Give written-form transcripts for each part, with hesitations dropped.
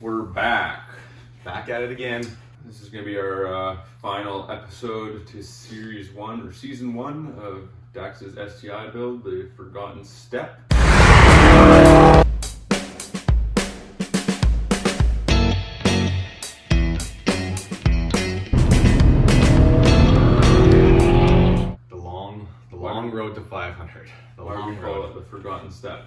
We're back at it again. This is going to be our final episode to Series 1 or Season 1 of Dax's STi build, the Forgotten Step. The long road to 500. Why do we call it the Forgotten Step?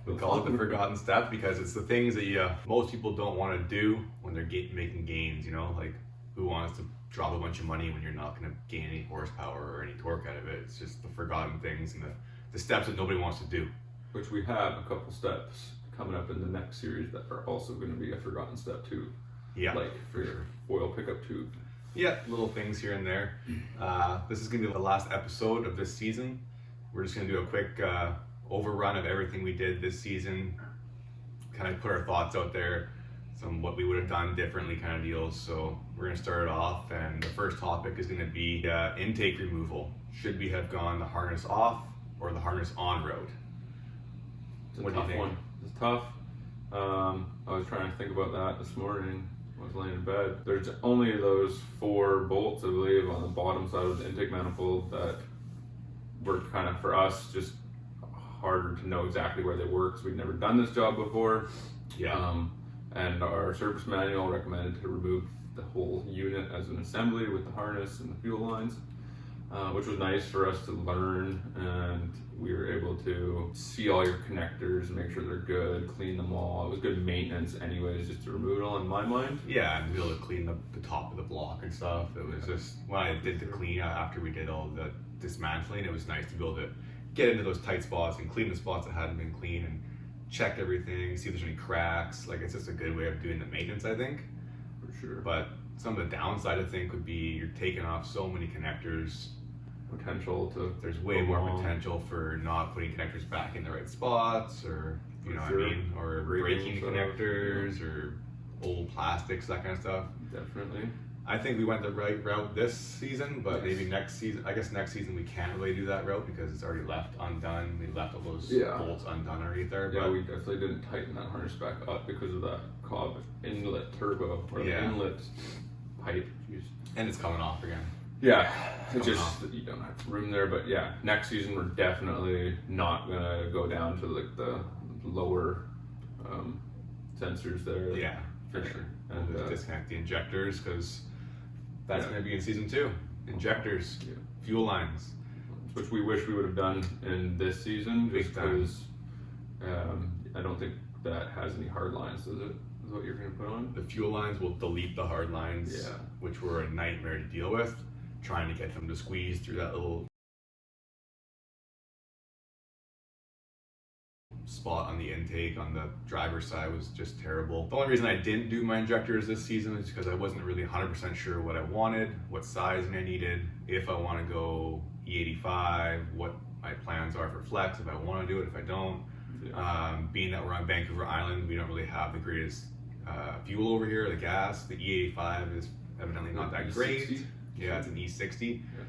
We call it the Forgotten Step because it's the things that most people don't want to do when they're making gains, you know? Like, who wants to drop a bunch of money when you're not going to gain any horsepower or any torque out of it? It's just the forgotten things and the steps that nobody wants to do. Which we have a couple steps coming up in the next series that are also going to be a Forgotten Step too. Yeah. Like for your oil pickup tube. Yeah, little things here and there. This is going to be the last episode of this season. We're just going to do a quick overrun of everything we did this season, kind of put our thoughts out there, some what we would have done differently kind of deals. So we're going to start it off, and the first topic is going to be intake removal. Should we have gone the harness off or the harness on road? It's a tough one. It's tough. I was trying to think about that this morning. I was laying in bed. There's only those 4 bolts, I believe, on the bottom side of the intake manifold that were kind of, for us, just harder to know exactly where they were because we'd never done this job before. Yeah. And our service manual recommended to remove the whole unit as an assembly with the harness and the fuel lines, which was nice for us to learn, and we were able to see all your connectors and make sure they're good, clean them all. It was good maintenance anyways, just to remove it all in my mind. Yeah, and be able to clean the top of the block and stuff. It was just, when I did the clean after we did all the dismantling, it was nice to be able to get into those tight spots and clean the spots that hadn't been cleaned and check everything, see if there's any cracks. Like, it's just a good way of doing the maintenance, I think. For sure. But some of the downside, I think, would be you're taking off so many connectors. There's way more potential for not putting connectors back in the right spots, or you know what I mean, or breaking connectors, or old plastics, that kind of stuff. Definitely. I think we went the right route this season, but maybe next season, I guess next season we can't really do that route because it's already left undone. We left all those bolts undone already there. Yeah, we definitely didn't tighten that harness back up because of that Cobb inlet turbo, or the inlet pipe. And it's coming off again. Yeah, it's just that you don't have room there. But yeah, next season we're definitely not gonna go down to like the lower sensors there. Yeah, for sure. And we'll disconnect the injectors because that's going to be in season 2. Injectors, fuel lines, which we wish we would have done in this season, just because I don't think that has any hard lines. Does it? Is what you're going to put on? The fuel lines will delete the hard lines, which were a nightmare to deal with. Trying to get them to squeeze through that little spot on the intake on the driver's side was just terrible. The only reason I didn't do my injectors this season is because I wasn't really 100% sure what I wanted, what sizing I needed, if I want to go E85, what my plans are for flex, if I want to do it, if I don't. Being that we're on Vancouver Island, we don't really have the greatest fuel over here, the gas. The E85 is evidently not that great. E60? Yeah, it's an E60. Yeah.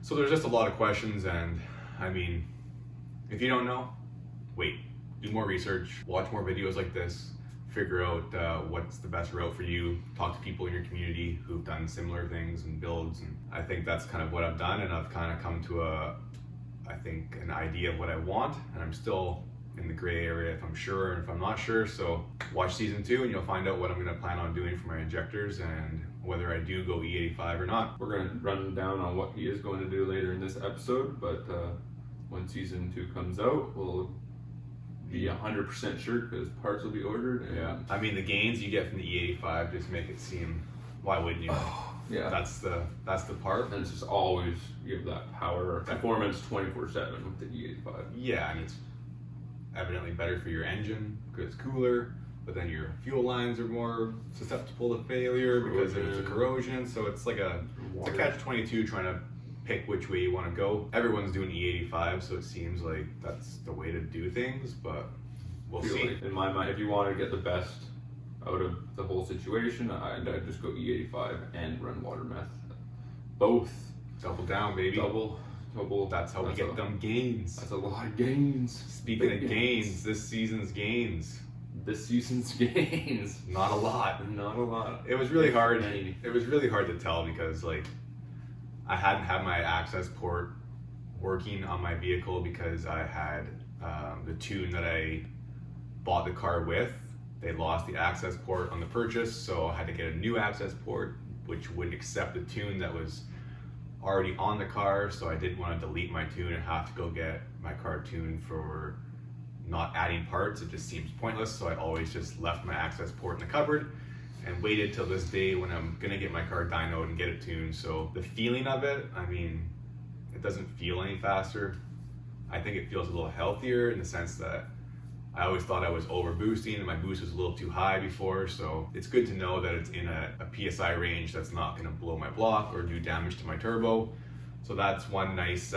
So there's just a lot of questions, and I mean, if you don't know, wait, do more research, watch more videos like this, figure out what's the best route for you, talk to people in your community who've done similar things and builds, and I think that's kind of what I've done, and I've kind of come to an idea of what I want, and I'm still in the gray area if I'm sure and if I'm not sure. So watch season 2 and you'll find out what I'm going to plan on doing for my injectors and whether I do go E85 or not. We're going to run down on what he is going to do later in this episode, but when season 2 comes out, we'll be 100% sure because parts will be ordered. And I mean, the gains you get from the E85 just make it seem, why wouldn't you? Yeah, that's the part. And it's just always give that power, performance 24/7 with the E85. Yeah, and it's evidently better for your engine because it's cooler, but then your fuel lines are more susceptible to failure because there's a corrosion. So it's like it's a catch-22 trying to pick which way you want to go. Everyone's doing E85, so it seems like that's the way to do things, but we'll see. Like, in my mind, if you want to get the best out of the whole situation, I'd just go E85 and run water meth. Both. Double down, baby. Double That's how we get them gains. That's a lot of gains. Speaking of gains, this season's gains. Not a lot. Not a lot. It was really hard. It was really hard to tell because like I hadn't had my access port working on my vehicle because I had the tune that I bought the car with. They lost the access port on the purchase, so I had to get a new access port which wouldn't accept the tune that was already on the car, so I didn't want to delete my tune and have to go get my car tuned for not adding parts. It just seems pointless, so I always just left my access port in the cupboard and waited till this day when I'm gonna get my car dynoed and get it tuned. So the feeling of it, I mean, it doesn't feel any faster. I think it feels a little healthier in the sense that I always thought I was over boosting and my boost was a little too high before, so it's good to know that it's in a PSI range that's not gonna blow my block or do damage to my turbo. So that's one nice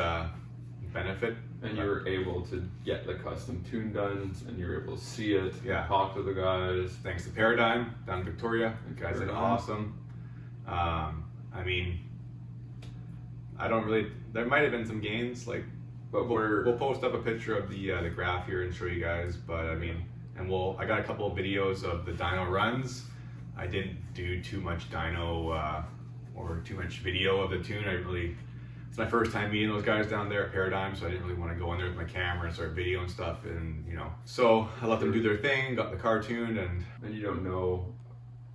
benefit. And you were able to get the custom tune done, and you were able to see it, Yeah. talk to the guys. Thanks to Paradigm down in Victoria. You guys did Paradigm. awesome. I mean, I don't really, there might have been some gains, like, But we'll post up a picture of the graph here and show you guys, but I mean, and I got a couple of videos of the dyno runs. I didn't do too much dyno or too much video of the tune. It's my first time meeting those guys down there at Paradigm, so I didn't really want to go in there with my camera and start videoing stuff, and you know, so I let them do their thing, got the car tuned, and you don't know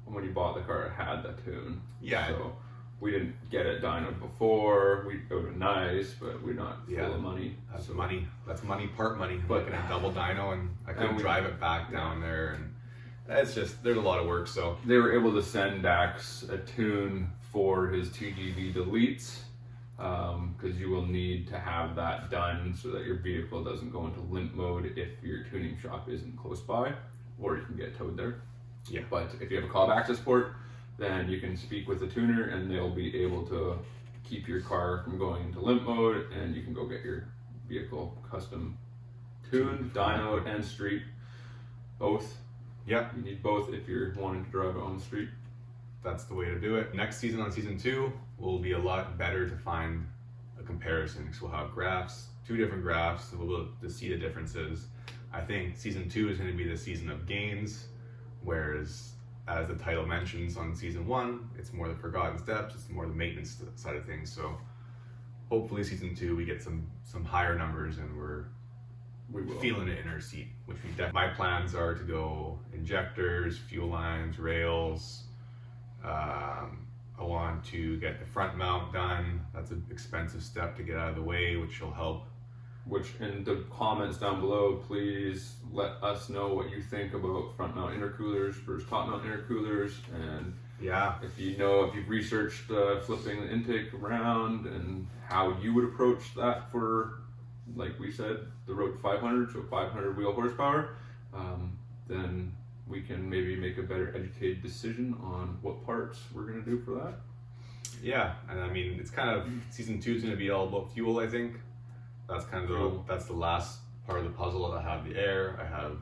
when you bought the car it had the tune. Yeah. So we didn't get it dynoed before. It would have been nice, but we're not Yeah. full of money. that's money. That's money, part money. But- But a double dyno, and I couldn't we- drive it back down there, and it's just there's a lot of work. So They were able to send Dax a tune for his TGV deletes, because you will need to have that done so that your vehicle doesn't go into limp mode if your tuning shop isn't close by, or you can get towed there. Yeah. But if you have a call access port, then you can speak with the tuner and they'll be able to keep your car from going into limp mode, and you can go get your vehicle custom tuned, dynoed, and street. Both. yeah, You need both if you're wanting to drive it on the street. that's the way to do it. Next season, on season 2, will be a lot better to find a comparison because we'll have graphs, 2 different graphs, so we'll be able to see the differences. I think season 2 is going to be the season of gains, whereas as the title mentions on season 1, it's more the forgotten steps, it's more the maintenance side of things. So hopefully season 2 we get some higher numbers and We will. feeling it in our seat, which we definitely. My plans are to go injectors, fuel lines, rails. I want to get the front mount done. That's an expensive step to get out of the way, which will help. Which in the comments down below, please let us know what you think about front mount intercoolers versus top mount intercoolers, and Yeah, if you've researched flipping the intake around and how you would approach that for, like we said, the road to 500, so 500 wheel horsepower, then we can maybe make a better educated decision on what parts we're going to do for that. yeah, and I mean it's kind of season 2 is going to be all about fuel. I think that's kind of Fuel. that's the last part of the puzzle. I have the air, I have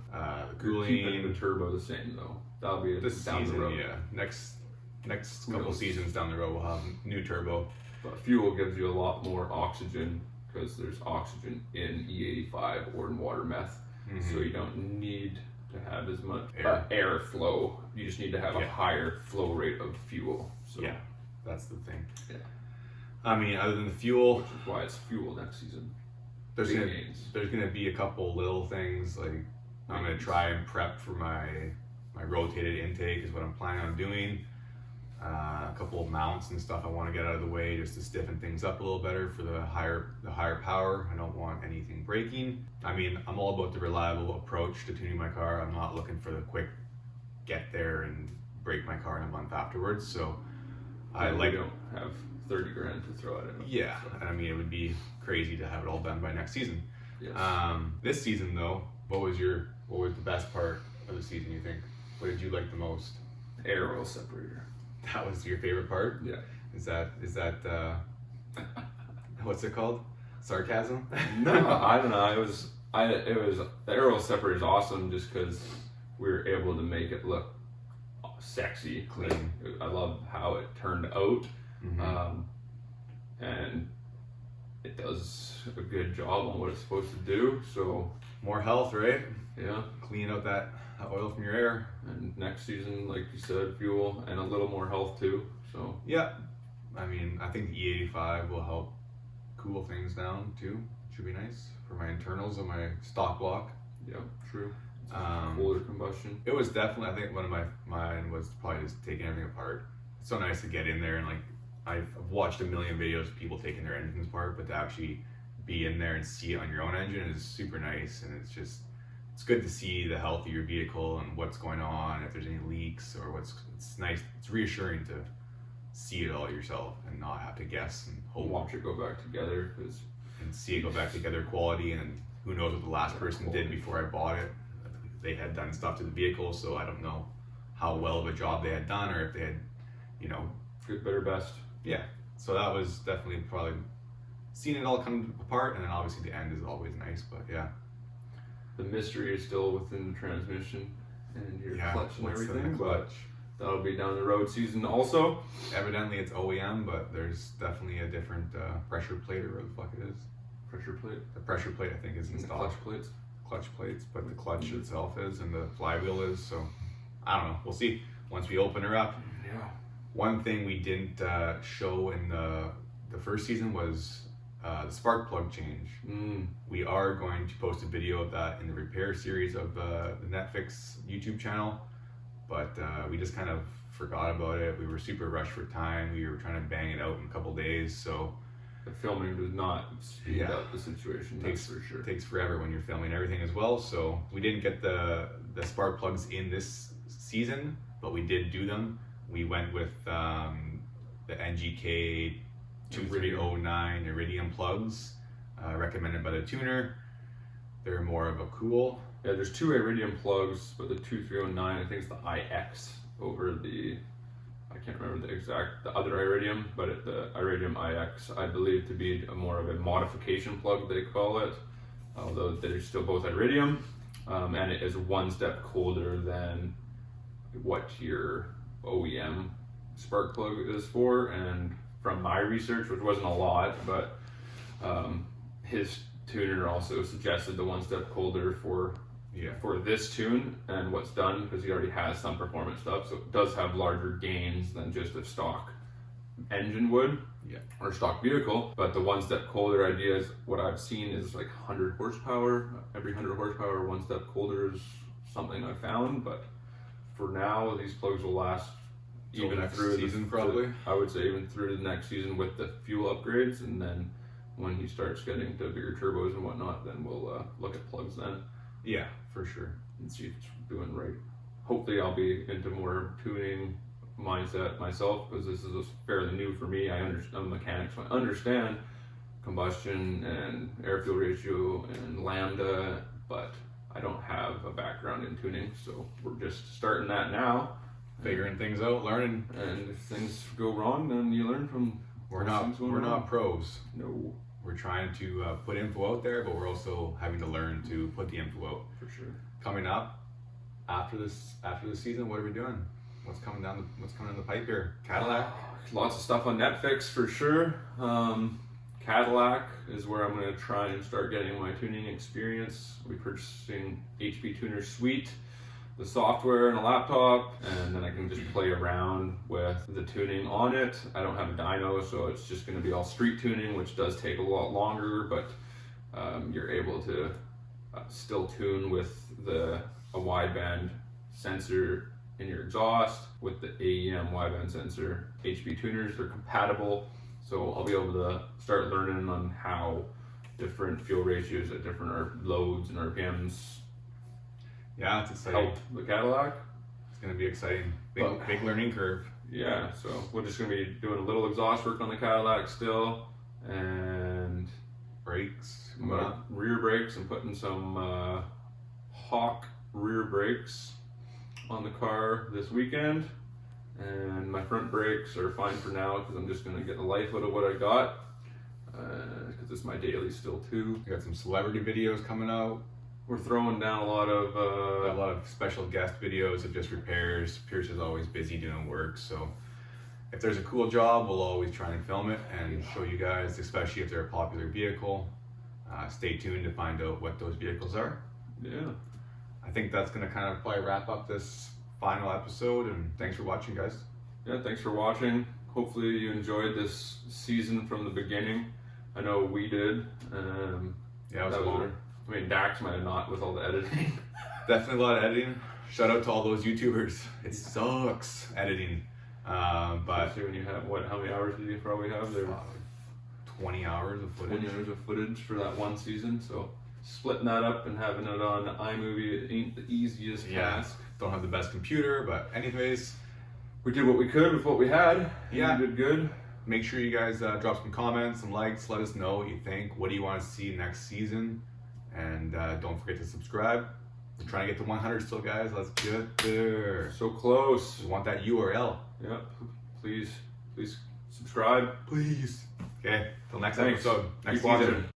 the You're keeping cooling. the turbo the same though. That'll be This down season, the road. yeah, next couple knows? seasons down the road we'll have new turbo. But fuel gives you a lot more oxygen because there's oxygen in E85 or in water meth. So you don't need to have as much air flow. You just need to have a Yeah. higher flow rate of fuel. So Yeah, that's the thing. Yeah. I mean, other than the fuel, which is why it's fuel next season. there's Big gonna, gains. there's gonna be a couple little things like I'm gonna try and prep for my rotated intake is what I'm planning on doing. A couple of mounts and stuff I want to get out of the way just to stiffen things up a little better for the higher power. I don't want anything breaking. I mean, I'm all about the reliable approach to tuning my car. I'm not looking for the quick get there and break my car in a month afterwards. So I We like. don't have 30 grand to throw at it. Yeah, and I mean it would be crazy to have it all done by next season. Yes. This season though, what was the best part of the season? You think? What did you like the most? Air oil separator. That was your favorite part? Yeah. Is that what's it called? Sarcasm? No, I don't know. It was the air oil separator is awesome just because we were able to make it look sexy, Clean. Like, I love how it turned out, Mhm. and it does a good job on what it's supposed to do. So more health, right? yeah, Clean out that oil from your air. and next season, like you said, fuel and a little more health too. So Yeah, I mean, I think the E85 will help cool things down too. Should be nice for my internals of my stock block. yeah, true. Cooler combustion. It was definitely, I think one of mine was probably just taking everything apart. It's so nice to get in there and like, I've watched a million videos of people taking their engines apart, but to actually be in there and see it on your own engine is super nice. And it's good to see the health of your vehicle and what's going on, if there's any leaks or it's nice. It's reassuring to see it all yourself and not have to guess and We'll watch it go back together because and see it go back together quality. And who knows what the last person did before I bought it. They had done stuff to the vehicle, so I don't know how well of a job they had done or if they had, you know, good, better, best. yeah. So that was definitely probably seeing it all come apart, and then obviously the end is always nice, but yeah. The mystery is still within the transmission and your clutch and what's in everything. the clutch? That'll be down the road season also. Evidently it's OEM, but there's definitely a different pressure plate or whatever the fuck it is. Pressure plate. The pressure plate I think is And the installed. clutch plates. Clutch plates, but the clutch itself is and the flywheel is, so I don't know. We'll see once we open her up. Yeah. One thing we didn't show in the first season was the spark plug change. We are going to post a video of that in the repair series of the Netfix YouTube channel, but we just kind of forgot about it. We were super rushed for time. We were trying to bang it out in a couple days, so The filming does not speed up the situation. That's for sure. It takes forever when you're filming everything as well. So we didn't get the spark plugs in this season, but we did do them. We went with the NGK 2309 Iridium plugs, recommended by the tuner. They're more of a cool. Yeah, there's two Iridium plugs, but the 2309, I think it's the IX over the, I can't remember the other Iridium, but the Iridium IX, I believe to be more of a modification plug, they call it, although they're still both Iridium, and it is one step colder than what your OEM spark plug is for. And from my research, which wasn't a lot, but his tuner also suggested the one step colder for this tune and what's done, because he already has some performance stuff, so it does have larger gains than just a stock engine would or stock vehicle. But the one step colder idea is what I've seen is like 100 horsepower. Every 100 horsepower, one step colder is something I found. But for now, these plugs will last even through the season, probably. I would say even through the next season with the fuel upgrades, and then when he starts getting to bigger turbos and whatnot, then we'll look at plugs then. Yeah, for sure. And see if it's doing right. Hopefully I'll be into more tuning mindset myself, because this is fairly new for me. I'm a mechanic, so I understand combustion and air fuel ratio and lambda, but I don't have a background in tuning, so we're just starting that now. Figuring things out, learning. And if things go wrong, then you learn from We're not pros. No. We're trying to put info out there, but we're also having to learn to put the info out. For sure. Coming up after this season, what are we doing? What's coming down the pipe here? Cadillac. Lots of stuff on Netflix for sure. Cadillac is where I'm going to try and start getting my tuning experience. We're purchasing HP Tuner Suite, the software and a laptop, and then I can just play around with the tuning on it. I don't have a dyno, so it's just going to be all street tuning, which does take a lot longer, but you're able to still tune with a wideband sensor in your exhaust with the AEM wideband sensor. HP tuners, they're compatible, so I'll be able to start learning on how different fuel ratios at different loads and RPMs it's exciting. help the Cadillac. It's going to be exciting. Big learning curve. Yeah, so we're just going to be doing a little exhaust work on the Cadillac still, and Brakes. rear brakes, and putting some Hawk rear brakes on the car this weekend. And my front brakes are fine for now, because I'm just going to get the life out of what I got, because it's my daily still too. We got some celebrity videos coming out. We're throwing down a lot of special guest videos of just repairs. Pierce is always busy doing work, so if there's a cool job, we'll always try and film it and show you guys, especially if they're a popular vehicle. Stay tuned to find out what those vehicles are. Yeah. I think that's going to kind of probably wrap up this final episode, and thanks for watching, guys. Yeah, thanks for watching. Hopefully you enjoyed this season from the beginning. I know we did. Yeah, it was long. I mean, Dax might have not with all the editing. Definitely a lot of editing. Shout out to all those YouTubers. It sucks editing. But especially when you have, how many hours did you probably have there? 20 hours of footage. 20 hours of footage for that one season. So splitting that up and having it on iMovie, it ain't the easiest task. Don't have the best computer, but anyways, we did what we could with what we had. Yeah. We did good. Make sure you guys drop some comments, some likes. Let us know what you think. What do you want to see next season? And don't forget to subscribe. We're trying to get to 100 still, guys. Let's get there. So close. We want that URL. Yep. Please subscribe. Please. Okay. Till next Thanks. episode. Next Keep watching. season.